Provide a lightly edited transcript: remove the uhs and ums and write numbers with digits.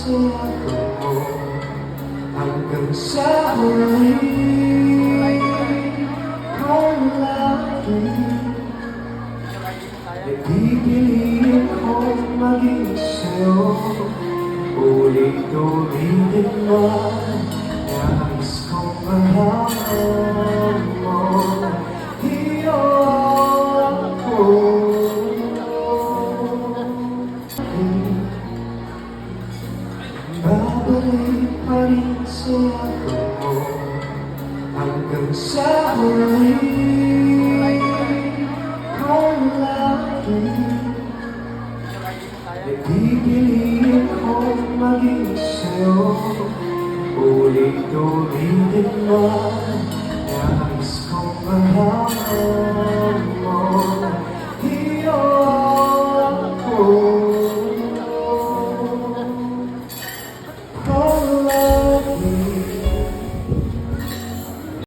ako mo hanggang sa huli. Kung lagi nagpipili akong maging sa'yo, ulit-ulitin man nais kong mahamon mo. Iyo ako, babalik pa rin sa ako mo hanggang sa huli. Kung lagi nagpipili akong maging sa'yo, ulit-ulitin man nais kong mahamon mo.